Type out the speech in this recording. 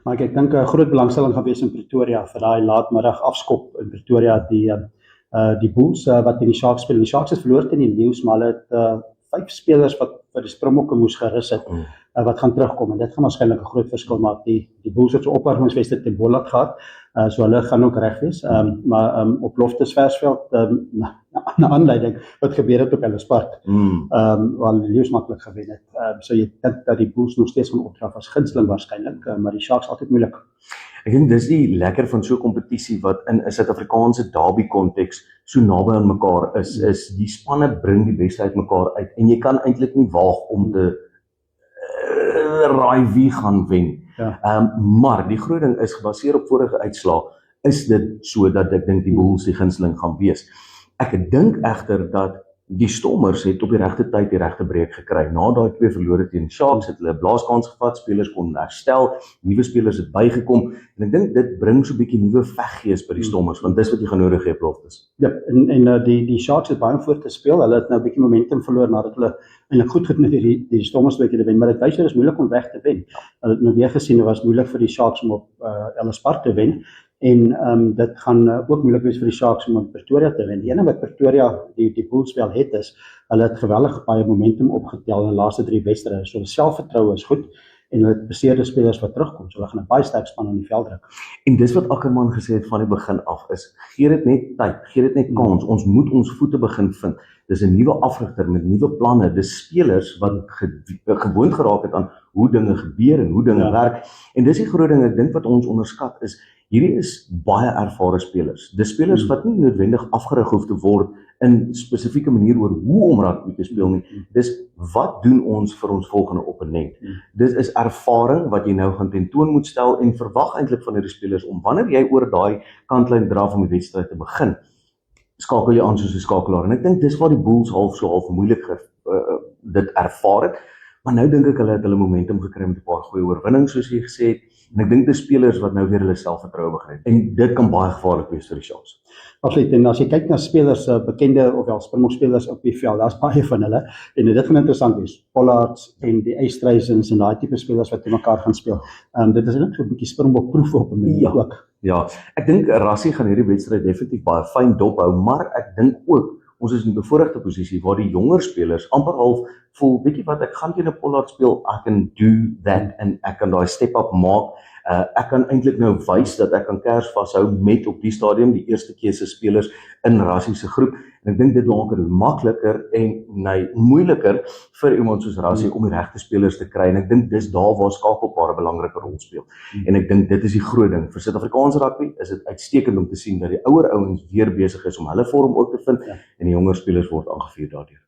Maar ek dink 'n groot belangstelling gaan wees in Pretoria vir daai laatmiddag afskop in Pretoria, die Bulls wat teen die Sharks speel. Die Sharks het verloor teen die Lions, maar hulle het 5 spelers wat vir die Springbokke moes gerus het, wat gaan terugkom, en dit gaan waarskynlik 'n groot verskil maak. Die Bulls het so opwarmingswedstryd teen Bollard gehad, so hulle gaan ook reg wees, maar op Loftus Versveld, na aanleiding wat gebeur het op Ellis Park, waar die Lions maklik gewen het, so jy dink dat die Bulls nog steeds gaan opdraf as gunsteling waarskynlik, maar die Sharks altyd moeilik. Ek dink dis die lekker van so 'n kompetisie wat in 'n Suid-Afrikaanse derby konteks so naby aan mekaar is die spanne bring die beste uit mekaar uit en jy kan eintlik nie waag om te raai wie gaan wen. Ja. Maar die groot ding is gebaseer op vorige uitslae, is dit so dat ek dink die Bulls die gunsteling gaan wees. Ek dink egter dat die Stormers het op die regte tyd die regte breek gekry. Na daai 2 verlore teen die Sharks het hulle 'n blaaskans gevat, spelers kon herstel, nuwe spelers het bygekom en ek dink dit bring so 'n bietjie nuwe veggees by die Stormers, want dis wat jy gaan nodig hê, Loftus. Ja, en die Sharks het baie om voor te speel. Hulle het nou 'n bietjie momentum verloor nadat hulle eintlik goed gedoen het die Stormers te wen, maar dit wys dit is moeilik om weg te wen. Hulle het nou weer gesien dit was moeilik vir die Sharks om op Ellis Park te wen. En dit gaan ook moeilik wees vir die Sharks om in Pretoria te wen. Die ene wat Pretoria die Bulls wel het is, hulle het geweldig baie momentum opgetel in die laaste 3 wedstryde. So selfvertroue is goed en hulle het beseerde spelers wat terugkom. So hulle gaan 'n baie sterk span in die veld druk. En dis wat Ackerman gesê het van die begin af is, gee dit net tyd, gee dit net kans. Ons moet ons voete begin vind. Dis 'n nuwe afrigter met nuwe planne. Dis spelers wat gewoond geraak het aan hoe dinge gebeur en hoe dinge werk. En dis die groot ding ek dink wat ons onderskat is, hierdie is baie ervare spelers. Dis spelers wat nie noodwendig afgerig hoef te word in spesifieke manier oor hoe om rugby te speel nie. Dis wat doen ons vir ons volgende opponent. Dit is ervaring wat jy nou gaan tentoon moet stel en verwag eintlik van hierdie spelers om wanneer jy oor daai kantlyn draf om die wedstryd te begin, skakel jy aan soos 'n skakelaar. En ek dink dis waar die Bulls half moeilik dit ervaar het. Maar nou dink ek hulle het hulle momentum gekry met 'n paar goeie oorwinnings soos jy gesê het. En ek dink dis spelers wat nou weer hulle selfvertroue begin het. En dit kan baie gevaarlik wees vir die Sharks. Absoluut. En as jy kyk na spelers, bekende ofwel Springbok spelers op die veld, daar's baie van hulle en dit gaan interessant wees. Pollards en die Eystreisens en daai tipe spelers wat teen mekaar gaan speel. Dit is net so 'n bietjie Springbok proef op 'n manier ook. Ja, ek dink Rassie gaan hierdie wedstryd definitief baie fyn dophou, maar ek dink ook ons is in 'n bevoordeelde posisie waar die jonger spelers amper half voel, weet jy wat, ek gaan teen 'n Pollard speel, I can do that en ek kan daai step up maak. Ek kan eintlik nou wys dat ek kan kers vashou met op die stadium die eerste keuse spelers in Rassie se groep. En ek dink dit maak dit makliker en moeiliker vir iemand soos Rassie om die regte spelers te kry. En ek dink dis daar waar skakelpare 'n belangrike rol speel. En ek dink dit is die groot ding vir Suid-Afrikaanse rugby, is dit uitstekend om te sien dat die ouer ouens weer besig is om hulle vorm ook te vind en die jonger spelers word aangevuur daardeur.